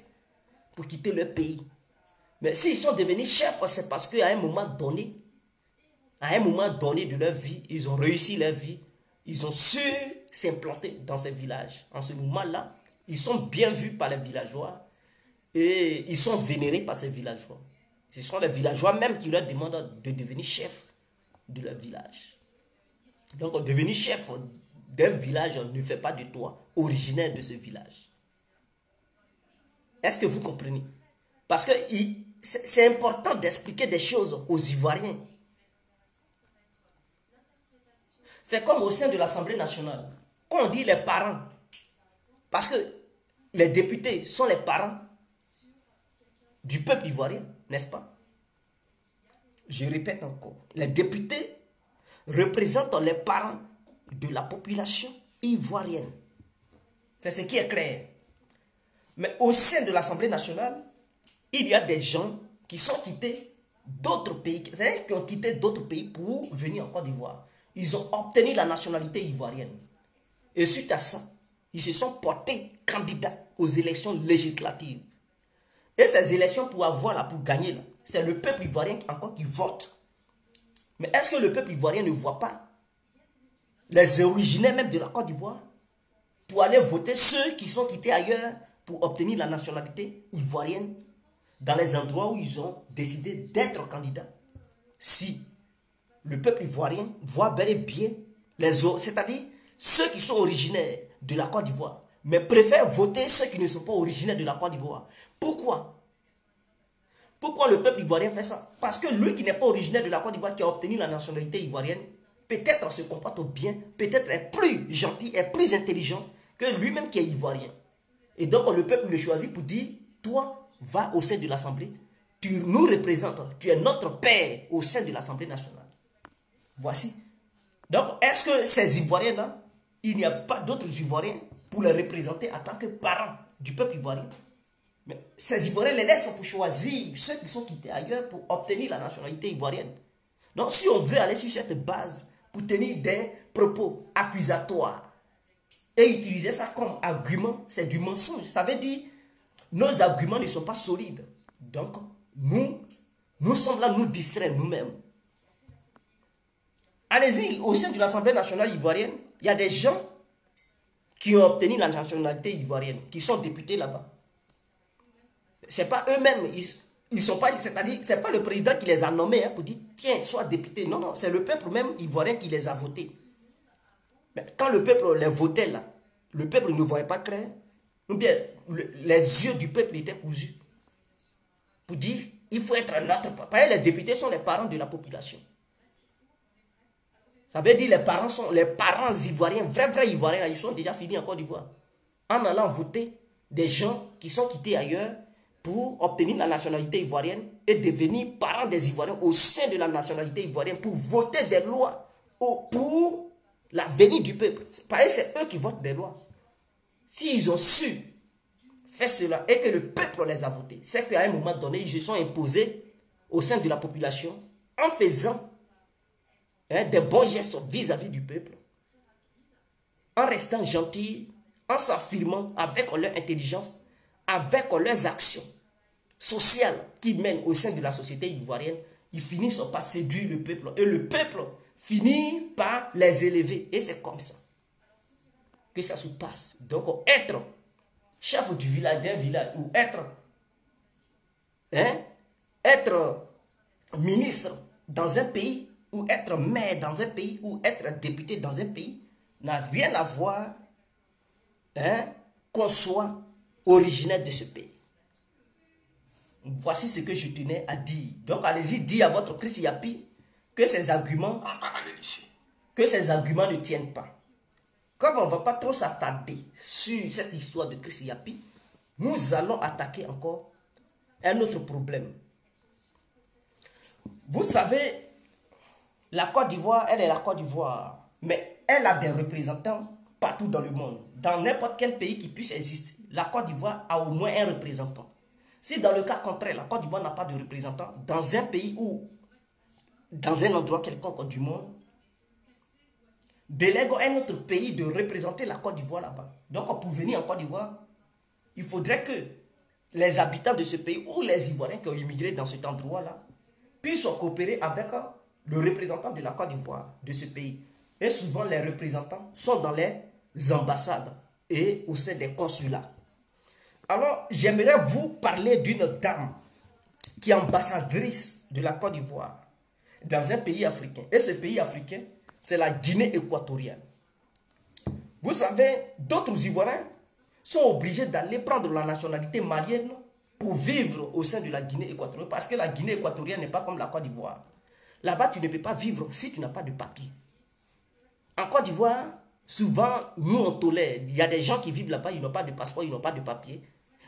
pour quitter leur pays. Mais s'ils sont devenus chefs, c'est parce qu'à un moment donné, de leur vie, ils ont réussi leur vie. Ils ont su s'implanter dans ces villages. En ce moment-là, ils sont bien vus par les villageois et ils sont vénérés par ces villageois. Ce sont les villageois même qui leur demandent de devenir chef de leur village. Donc, devenir chef d'un village ne fait pas de toi originaire de ce village. Est-ce que vous comprenez? Parce que c'est important d'expliquer des choses aux Ivoiriens. C'est comme au sein de l'Assemblée nationale. Quand on dit les parents, parce que les députés sont les parents du peuple ivoirien, n'est-ce pas? Je répète encore, les députés représentent les parents de la population ivoirienne. C'est ce qui est clair. Mais au sein de l'Assemblée nationale, il y a des gens qui sont quittés d'autres pays, c'est-à-dire qui ont quitté d'autres pays pour venir en Côte d'Ivoire. Ils ont obtenu la nationalité ivoirienne. Et suite à ça, ils se sont portés candidats aux élections législatives. Et ces élections, pour gagner, c'est le peuple ivoirien encore qui vote. Mais est-ce que le peuple ivoirien ne voit pas les originaires même de la Côte d'Ivoire pour aller voter ceux qui sont quittés ailleurs pour obtenir la nationalité ivoirienne dans les endroits où ils ont décidé d'être candidats? Si le peuple ivoirien voit bel et bien les autres, c'est-à-dire ceux qui sont originaires de la Côte d'Ivoire, mais préfèrent voter ceux qui ne sont pas originaires de la Côte d'Ivoire. Pourquoi? Pourquoi le peuple ivoirien fait ça? Parce que lui qui n'est pas originaire de la Côte d'Ivoire, qui a obtenu la nationalité ivoirienne, peut-être se comporte bien, peut-être est plus gentil, est plus intelligent que lui-même qui est ivoirien. Et donc le peuple le choisit pour dire, toi, va au sein de l'Assemblée, tu nous représentes, tu es notre père au sein de l'Assemblée nationale. Voici. Donc, est-ce que ces Ivoiriens-là, il n'y a pas d'autres Ivoiriens pour les représenter en tant que parents du peuple ivoirien? Mais ces Ivoiriens les laissent pour choisir ceux qui sont quittés ailleurs pour obtenir la nationalité ivoirienne. Donc, si on veut aller sur cette base pour tenir des propos accusatoires et utiliser ça comme argument, c'est du mensonge. Ça veut dire, nos arguments ne sont pas solides. Donc, nous sommes là, nous distraire nous-mêmes. Allez-y, au sein de l'Assemblée nationale ivoirienne, il y a des gens qui ont obtenu la nationalité ivoirienne, qui sont députés là-bas. Ce n'est pas eux-mêmes, ils sont pas, c'est-à-dire, ce n'est pas le président qui les a nommés pour dire, tiens, sois député. Non, non, c'est le peuple même ivoirien qui les a votés. Mais quand le peuple les votait là, le peuple ne voyait pas clair, ou bien les yeux du peuple étaient cousus. Pour dire, il faut être notre papa. Les députés sont les parents de la population. Ça veut dire les parents sont les parents ivoiriens, vrais ivoiriens, là, ils sont déjà finis en Côte d'Ivoire. En allant voter des gens qui sont quittés ailleurs pour obtenir la nationalité ivoirienne et devenir parents des Ivoiriens au sein de la nationalité ivoirienne pour voter des lois pour l'avenir du peuple. C'est eux qui votent des lois. S'ils ont su faire cela et que le peuple les a votés, c'est qu'à un moment donné, ils se sont imposés au sein de la population en faisant des bons gestes vis-à-vis du peuple, en restant gentils, en s'affirmant avec leur intelligence, avec leurs actions sociales qu'ils mènent au sein de la société ivoirienne. Ils finissent par séduire le peuple et le peuple finit par les élever. Et c'est comme ça que ça se passe. Donc être chef du village, d'un village, ou être ministre dans un pays, ou être maire dans un pays, ou être député dans un pays, n'a rien à voir qu'on soit originaire de ce pays. Voici ce que je tenais à dire. Donc allez-y, dire à votre Chris Yapi que ces arguments ne tiennent pas. Comme on ne va pas trop s'attarder sur cette histoire de Chris Yapi, nous allons attaquer encore un autre problème. Vous savez, la Côte d'Ivoire, elle est la Côte d'Ivoire, mais elle a des représentants partout dans le monde. Dans n'importe quel pays qui puisse exister, la Côte d'Ivoire a au moins un représentant. Si dans le cas contraire, la Côte d'Ivoire n'a pas de représentant, dans un pays ou dans un endroit quelconque du monde, délègue un autre pays de représenter la Côte d'Ivoire là-bas. Donc pour venir en Côte d'Ivoire, il faudrait que les habitants de ce pays ou les Ivoiriens qui ont immigré dans cet endroit-là puissent coopérer avec le représentant de la Côte d'Ivoire de ce pays. Et souvent les représentants sont dans les ambassades et au sein des consulats. Alors j'aimerais vous parler d'une dame qui est ambassadrice de la Côte d'Ivoire dans un pays africain. Et ce pays africain, c'est la Guinée équatoriale. Vous savez, d'autres Ivoiriens sont obligés d'aller prendre la nationalité malienne pour vivre au sein de la Guinée équatoriale. Parce que la Guinée équatoriale n'est pas comme la Côte d'Ivoire. Là-bas, tu ne peux pas vivre si tu n'as pas de papier. En Côte d'Ivoire, souvent, nous on tolère. Il y a des gens qui vivent là-bas, ils n'ont pas de passeport, ils n'ont pas de papier.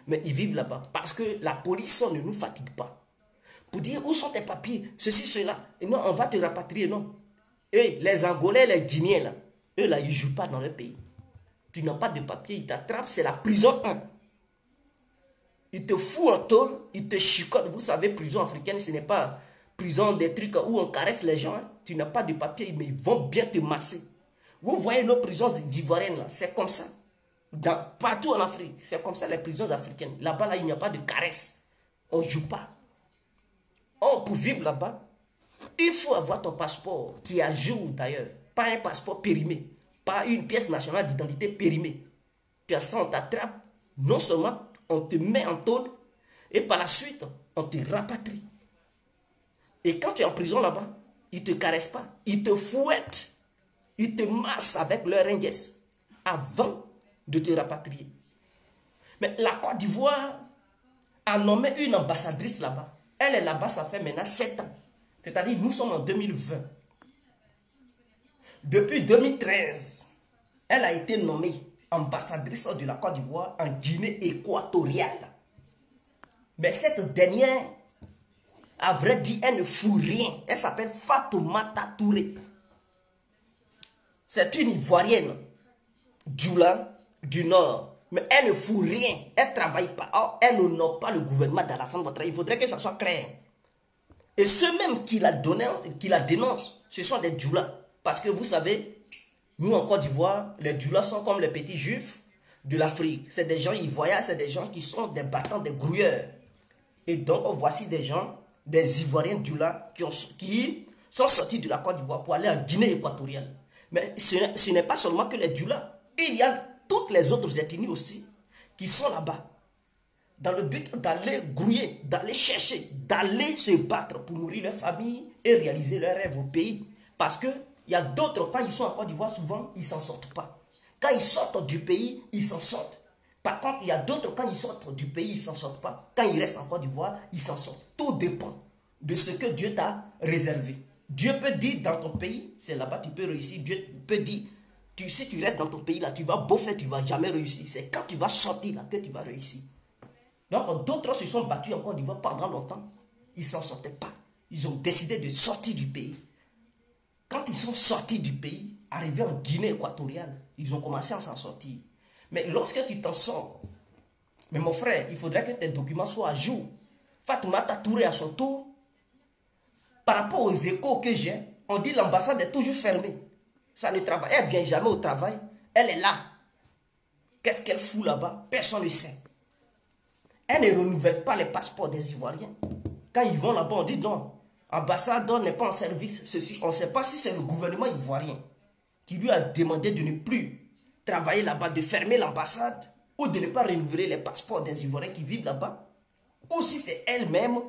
Mais ils vivent là-bas parce que la police ne nous fatigue pas. Pour dire où sont tes papiers, ceci, cela. Et non, on va te rapatrier, non. Et les Angolais, les Guinéens, là, eux, là, ils ne jouent pas dans leur pays. Tu n'as pas de papier, ils t'attrapent, c'est la prison 1. Ils te foutent en tôle, ils te chicotent. Vous savez, prison africaine, ce n'est pas prison des trucs où on caresse les gens. Hein. Tu n'as pas de papier, mais ils vont bien te masser. Vous voyez nos prisons ivoiriennes, là, c'est comme ça. Partout en Afrique, c'est comme ça les prisons africaines. Là-bas, là, il n'y a pas de caresse. On ne joue pas. Oh, pour vivre là-bas, il faut avoir ton passeport qui est à jour d'ailleurs. Pas un passeport périmé. Pas une pièce nationale d'identité périmée. Tu as ça, on t'attrape. Non seulement on te met en tôle, et par la suite, on te rapatrie. Et quand tu es en prison là-bas, ils ne te caressent pas. Ils te fouettent. Ils te massent avec leur ringues avant de te rapatrier. Mais la Côte d'Ivoire a nommé une ambassadrice là-bas. Elle est là-bas, ça fait maintenant 7 ans. C'est-à-dire, nous sommes en 2020. Depuis 2013, elle a été nommée ambassadrice de la Côte d'Ivoire en Guinée équatoriale. Mais cette dernière, à vrai dire, elle ne fout rien. Elle s'appelle Fatoumata Touré. C'est une Ivoirienne, Djoula, du Nord. Mais elle ne fout rien. Elle ne travaille pas. Or, elle n'honore pas le gouvernement d'Alassane Ouattara. Il faudrait que ça soit clair. Et ceux même qui la dénoncent, ce sont des Djoula. Parce que vous savez, nous en Côte d'Ivoire, les Djoula sont comme les petits juifs de l'Afrique. C'est des gens ivoiriens, c'est des gens qui sont des battants, des grouilleurs. Et donc, voici des gens, des Ivoiriens Djoula, qui sont sortis de la Côte d'Ivoire pour aller en Guinée équatoriale. Mais ce n'est pas seulement que les Djoula. Il y a toutes les autres ethnies aussi qui sont là-bas. Dans le but d'aller grouiller, d'aller chercher, d'aller se battre pour nourrir leur famille et réaliser leurs rêves au pays. Parce qu'il y a d'autres, quand ils sont en Côte d'Ivoire, souvent, ils ne s'en sortent pas. Quand ils sortent du pays, ils s'en sortent. Par contre, il y a d'autres, quand ils sortent du pays, ils ne s'en sortent pas. Quand ils restent en Côte d'Ivoire, ils s'en sortent. Tout dépend de ce que Dieu t'a réservé. Dieu peut dire dans ton pays, c'est là-bas tu peux réussir. Dieu peut dire, si tu restes dans ton pays là, tu vas beau faire, tu ne vas jamais réussir. C'est quand tu vas sortir là que tu vas réussir. Donc d'autres se sont battus en Côte d'Ivoire pendant longtemps. Ils ne s'en sortaient pas. Ils ont décidé de sortir du pays. Quand ils sont sortis du pays, arrivés en Guinée équatoriale, ils ont commencé à s'en sortir. Mais lorsque tu t'en sors, mais mon frère, il faudrait que tes documents soient à jour. Fatoumata Touré à son tour, par rapport aux échos que j'ai, on dit l'ambassade est toujours fermée. Ça ne travaille. Elle ne vient jamais au travail. Elle est là. Qu'est-ce qu'elle fout là-bas? Personne ne sait. Elle ne renouvelle pas les passeports des Ivoiriens. Quand ils vont là-bas, on dit non. L'ambassadeur n'est pas en service. Ceci, on ne sait pas si c'est le gouvernement ivoirien qui lui a demandé de ne plus travailler là-bas, de fermer l'ambassade ou de ne pas renouveler les passeports des Ivoiriens qui vivent là-bas. Ou si c'est elle-même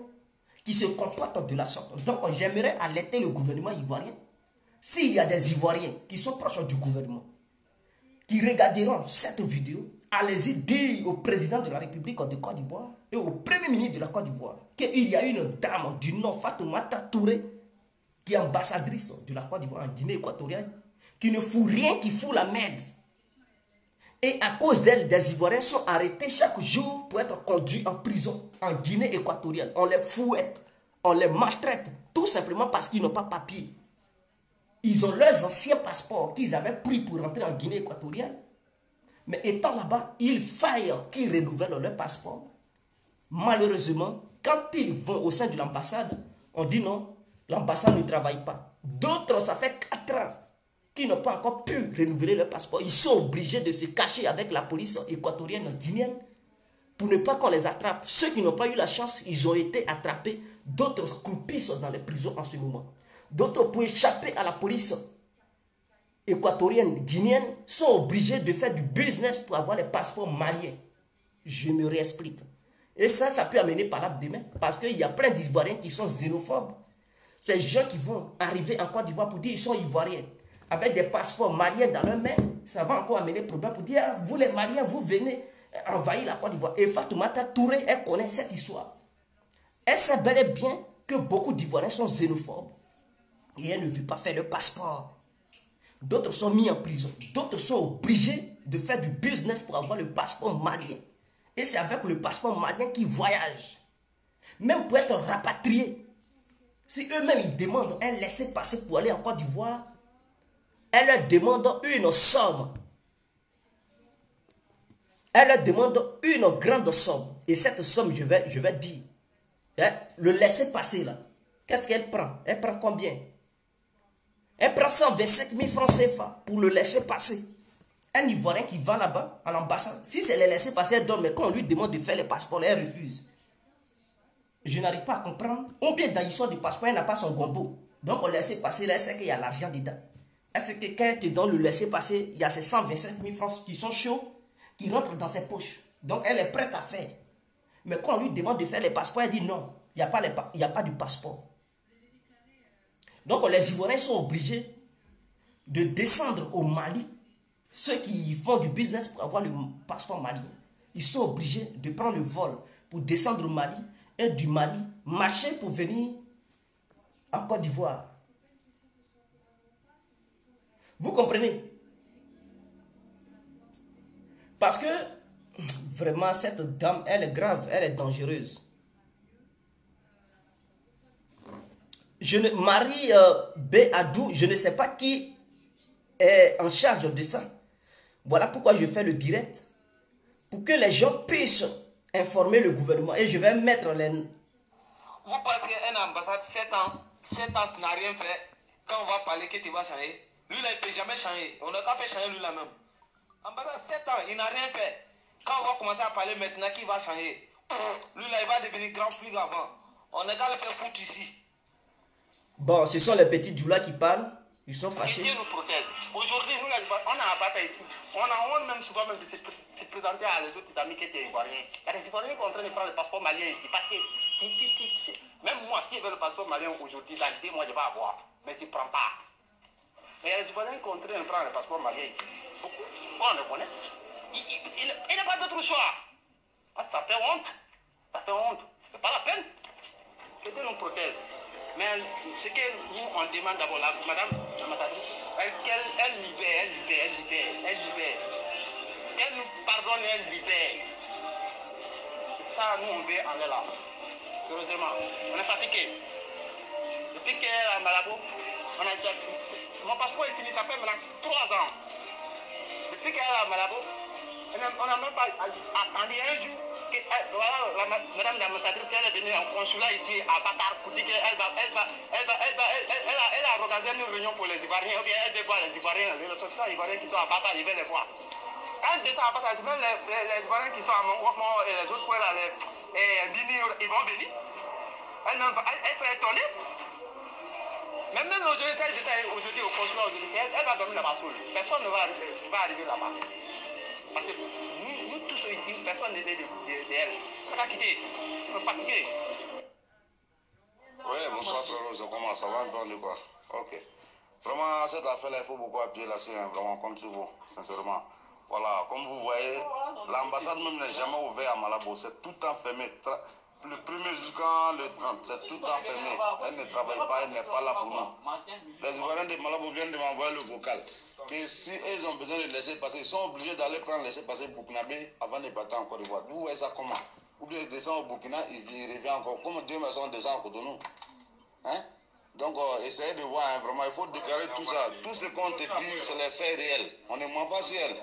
qui se comporte de la sorte. Donc j'aimerais alerter le gouvernement ivoirien. S'il y a des Ivoiriens qui sont proches du gouvernement, qui regarderont cette vidéo, allez-y dire au président de la République de Côte d'Ivoire et au premier ministre de la Côte d'Ivoire qu'il y a une dame du nom Fatoumata Touré qui est ambassadrice de la Côte d'Ivoire en Guinée équatoriale, qui ne fout rien, qui fout la merde. Et à cause d'elle, des Ivoiriens sont arrêtés chaque jour pour être conduits en prison en Guinée équatoriale. On les fouette, on les maltraite, tout simplement parce qu'ils n'ont pas papier. Ils ont leurs anciens passeports qu'ils avaient pris pour rentrer en Guinée équatoriale. Mais étant là-bas, il faille qu'ils renouvellent leur passeport. Malheureusement, quand ils vont au sein de l'ambassade, on dit non, l'ambassade ne travaille pas. D'autres, ça fait 4 ans qui n'ont pas encore pu renouveler leur passeport. Ils sont obligés de se cacher avec la police équatorienne, guinéenne, pour ne pas qu'on les attrape. Ceux qui n'ont pas eu la chance, ils ont été attrapés. D'autres croupissent dans les prisons en ce moment. D'autres, pour échapper à la police équatorienne, guinéenne, sont obligés de faire du business pour avoir les passeports maliens. Je me réexplique. Et ça peut amener par là demain. Parce qu'il y a plein d'Ivoiriens qui sont xénophobes. Ces gens qui vont arriver en Côte d'Ivoire pour dire qu'ils sont Ivoiriens, avec des passeports maliens dans leurs mains, ça va encore amener problème pour dire, ah, vous les Maliens, vous venez envahir la Côte d'Ivoire. Et Fatoumata Touré, elle connaît cette histoire. Elle sait bel et bien que beaucoup d'Ivoiriens sont xénophobes. Et elle ne veut pas faire le passeport. D'autres sont mis en prison. D'autres sont obligés de faire du business pour avoir le passeport malien. Et c'est avec le passeport malien qu'ils voyagent. Même pour être rapatriés. Si eux-mêmes ils demandent un laissez-passer pour aller en Côte d'Ivoire, elle leur demande une somme. Elle leur demande une grande somme. Et cette somme, je vais dire, hein, le laissez-passer là, qu'est-ce qu'elle prend? Elle prend combien? Elle prend 125 000 francs CFA pour le laisser passer. Un Ivoirien qui va là-bas, à l'ambassade, si c'est le laisser passer, elle donne, mais quand on lui demande de faire les passeports, elle refuse. Je n'arrive pas à comprendre. Ou bien dans l'histoire du passeport, elle n'a pas son gombo. Donc on laisse passer, là, elle sait qu'il y a l'argent dedans. Est-ce que quand elle te donne le laisser passer, il y a ces 125 000 francs qui sont chauds, qui rentrent dans ses poches. Donc elle est prête à faire. Mais quand on lui demande de faire les passeports, elle dit non, il n'y a pas de passeport. Donc les Ivoiriens sont obligés de descendre au Mali. Ceux qui font du business pour avoir le passeport malien, ils sont obligés de prendre le vol pour descendre au Mali et du Mali marchaient pour venir en Côte d'Ivoire. Vous comprenez? Parce que vraiment cette dame, elle est grave, elle est dangereuse. Marie B. Adou, je ne sais pas qui est en charge de ça. Voilà pourquoi je fais le direct. Pour que les gens puissent informer le gouvernement. Et je vais mettre les... Vous passez un ambassade 7 ans, tu n'as rien fait. Quand on va parler que tu vas changer, lui là il ne peut jamais changer. On n'a qu'à faire changer lui là même. Ambassade 7 ans, il n'a rien fait. Quand on va commencer à parler maintenant qui va changer, lui là il va devenir grand plus avant. On n'a qu'à le faire foutre ici. Bon, ce sont les petits doulas qui parlent. Ils sont fâchés. Dieu nous protège. Aujourd'hui, nous, on a un bataille ici. On a honte même souvent même de se présenter à les autres amis qui étaient ivoiriens. Il y a des ivoiriens qui sont en train de prendre le passeport malien ici. Parce que, même moi, si je veux le passeport malien aujourd'hui, dans 2 mois, je vais avoir. Mais je ne prends pas. Mais il y a des ivoiriens qui sont en train de prendre le passeport malien ici. Beaucoup. On le connaît. Il n'a pas d'autre choix. Parce que ça fait honte. Ça fait honte. Ce n'est pas la peine. Que Dieu nous protège. Mais ce que nous, on demande d'abord, madame l'ambassadrice, elle libère. Elle nous pardonne, elle libère. C'est ça, nous, on veut aller là. Sérieusement, on est fatigué. Depuis qu'elle est à Malabo, mon passeport est fini, ça fait maintenant 3 ans. Depuis qu'elle est à Malabo, on n'a même pas attendu un jour. Voilà, madame l'ambassadrice, elle est venue en consulat ici à Batar pour dire qu'elle a organisé une réunion pour les Ivoiriens, ou bien elle veut voir les Ivoiriens, les soldats Ivoiriens qui sont à Batar, ils veulent les voir. Quand elle descend à Batar, même les Ivoiriens qui sont à Mongokmo et les autres points là, Bini, ils vont venir. Elle serait étonnée. Même aujourd'hui, si elle descend aujourd'hui au consulat, elle va dormir là-bas seule. Personne ne va arriver là-bas. Parce que nous tous ici, personne n'est d'elle. On va quitter. On est fatigué. Oui, bonsoir frère, comment ça va un peu de quoi? Ok. Vraiment, cette affaire-là, il faut beaucoup appuyer là-dessus, hein, vraiment, comme sur vous, sincèrement. Voilà, comme vous voyez, l'ambassade même n'est jamais ouverte à Malabo, c'est tout enfermé. Le 1er jusqu'à le 30, c'est tout enfermé. Elle ne travaille pas, elle n'est pas là pour nous. Les Ivoiriens de Malabo viennent de m'envoyer le vocal. Que si ils ont besoin de laisser passer, ils sont obligés d'aller prendre laisser passer Burkinabé avant de partir en Côte d'Ivoire. Vous voyez ça comment? Ou bien ils descendent au Burkina, ils reviennent encore. Comme 2 maisons descendent en Cotonou. Hein? Donc, essayez de voir, hein, vraiment, il faut déclarer tout ça. Tout ce qu'on te dit, c'est les faits réels. On ne ment pas sur elle.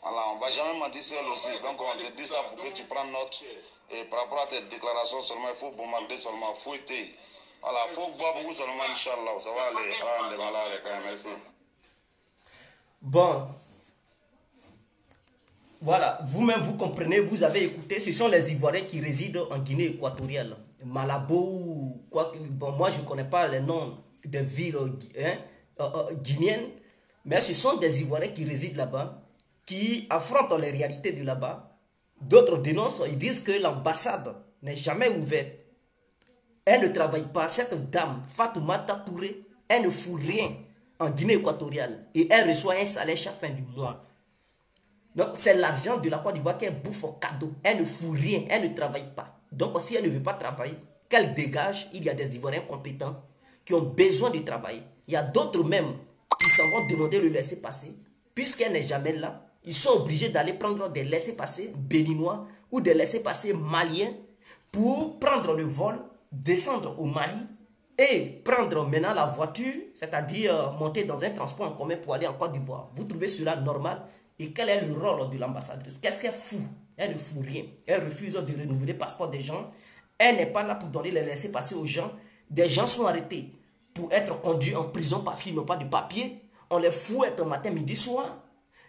Voilà, on ne va jamais mentir sur elle aussi. Donc, on te dit ça pour que tu prennes note. Et par rapport à tes déclarations seulement, il faut bombarder seulement, fouetter. Voilà, il faut boire beaucoup seulement, Inch'Allah. Ça va aller. Ah, on est malade, quand même, merci. Bon, voilà, vous-même vous comprenez, vous avez écouté, ce sont les Ivoiriens qui résident en Guinée équatoriale, Malabo, quoi que, bon, moi je ne connais pas les noms des villes guinéennes, mais ce sont des Ivoiriens qui résident là-bas, qui affrontent les réalités de là-bas. D'autres dénoncent, ils disent que l'ambassade n'est jamais ouverte. Elle ne travaille pas, cette dame, Fatoumata Touré, elle ne fout rien en Guinée équatoriale et elle reçoit un salaire chaque fin du mois. Donc c'est l'argent de la Côte d'Ivoire qu'elle bouffe au cadeau. Elle ne fout rien, elle ne travaille pas. Donc si elle ne veut pas travailler, qu'elle dégage. Il y a des Ivoiriens compétents qui ont besoin de travailler. Il y a d'autres même qui s'en vont demander le laisser-passer. Puisqu'elle n'est jamais là, ils sont obligés d'aller prendre des laissez-passer béninois ou des laissez-passer maliens pour prendre le vol, descendre au Mali et prendre maintenant la voiture, c'est-à-dire monter dans un transport en commun pour aller en Côte d'Ivoire. Vous trouvez cela normal? Et quel est le rôle de l'ambassadrice? Qu'est-ce qu'elle fout? Elle ne fout rien. Elle refuse de renouveler le passeport des gens. Elle n'est pas là pour donner les laissez-passer aux gens. Des gens sont arrêtés pour être conduits en prison parce qu'ils n'ont pas de papier. On les fouette matin, midi, soir.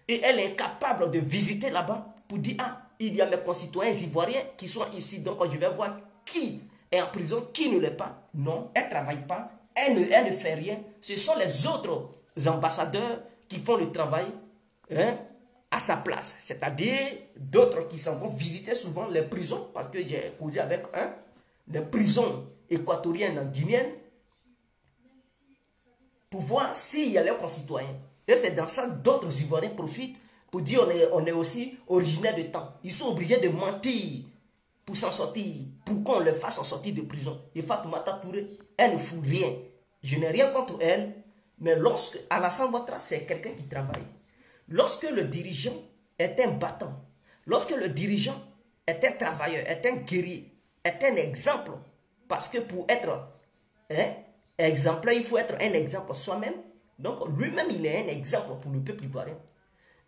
Et elle est incapable de visiter là-bas pour dire, ah, il y a mes concitoyens ivoiriens qui sont ici, donc je vais voir qui est en prison, qui ne l'est pas. Non, elle ne travaille pas, elle ne fait rien. Ce sont les autres ambassadeurs qui font le travail à sa place. C'est-à-dire d'autres qui s'en vont visiter souvent les prisons, parce que j'ai causé avec les prisons équatoriennes, guinéennes, pour voir s'il y a leurs concitoyens. Et c'est dans ça d'autres Ivoiriens profitent pour dire on est aussi originaire de temps. Ils sont obligés de mentir pour s'en sortir, pour qu'on le fasse en sortie de prison. Et Fatoumata Touré, elle ne fout rien. Je n'ai rien contre elle, mais lorsque Alassane Ouattara, c'est quelqu'un qui travaille. Lorsque le dirigeant est un battant, lorsque le dirigeant est un travailleur, est un guerrier, est un exemple, parce que pour être exemplaire, il faut être un exemple soi-même. Donc lui-même, il est un exemple pour le peuple ivoirien.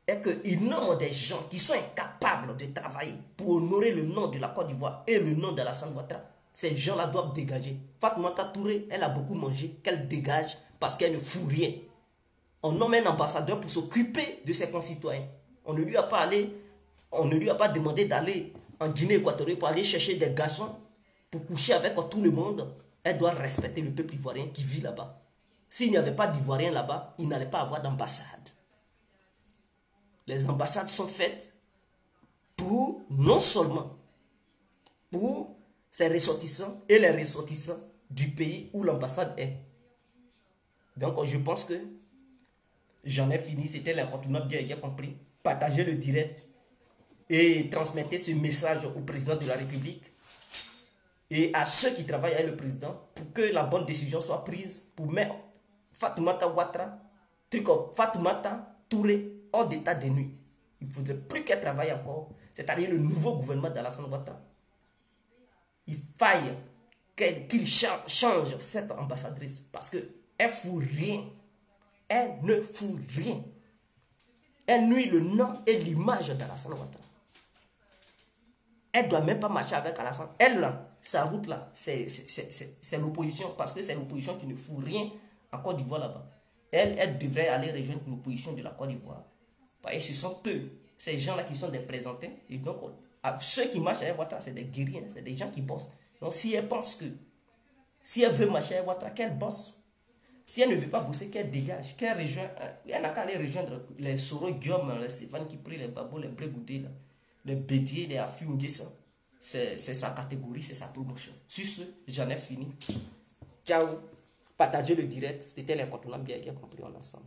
Et qu'il nomme des gens qui sont incapables de travailler pour honorer le nom de la Côte d'Ivoire et le nom d'Alassane Ouattara. Ces gens-là doivent dégager. Fatoumata Touré, elle a beaucoup mangé, qu'elle dégage parce qu'elle ne fout rien. On nomme un ambassadeur pour s'occuper de ses concitoyens. On ne lui a pas demandé d'aller en Guinée équatoriale pour aller chercher des garçons pour coucher avec tout le monde. Elle doit respecter le peuple ivoirien qui vit là-bas. S'il n'y avait pas d'Ivoiriens là-bas, il n'allait pas avoir d'ambassade. Les ambassades sont faites pour, non seulement pour ces ressortissants et les ressortissants du pays où l'ambassade est. Donc je pense que j'en ai fini, c'était l'incontournable, bien j'ai compris. Partagez le direct et transmettez ce message au président de la République et à ceux qui travaillent avec le président pour que la bonne décision soit prise pour mettre Fatoumata Ouattara, Fatoumata Touré hors d'état de nuit. Il ne faudrait plus qu'elle travaille encore, c'est-à-dire le nouveau gouvernement d'Alassane Ouattara. Il faille qu'il change cette ambassadrice parce qu'elle ne fout rien. Elle ne fout rien. Elle nuit le nom et l'image d'Alassane Ouattara. Elle ne doit même pas marcher avec Alassane. Elle, là, sa route, là, c'est l'opposition parce que c'est l'opposition qui ne fout rien en Côte d'Ivoire là-bas. Elle devrait aller rejoindre l'opposition de la Côte d'Ivoire. Et ce sont eux, ces gens-là qui sont des présentés. Et donc, ceux qui marchent avec Ouattara, c'est des guerriers, c'est des gens qui bossent. Donc, si elle pense que, si elle veut marcher avec Ouattara, qu'elle bosse. Si elle ne veut pas bosser, qu'elle dégage, qu'elle rejoigne. Elle n'a qu'à aller rejoindre les Soro Guillaume, les Stéphane qui prie, les Babo, les Brégoudé, les Bédier, les Afi Nguessa. C'est sa catégorie, c'est sa promotion. Sur ce, j'en ai fini. Ciao. Partagez le direct. C'était l'incontournable bien compris en ensemble.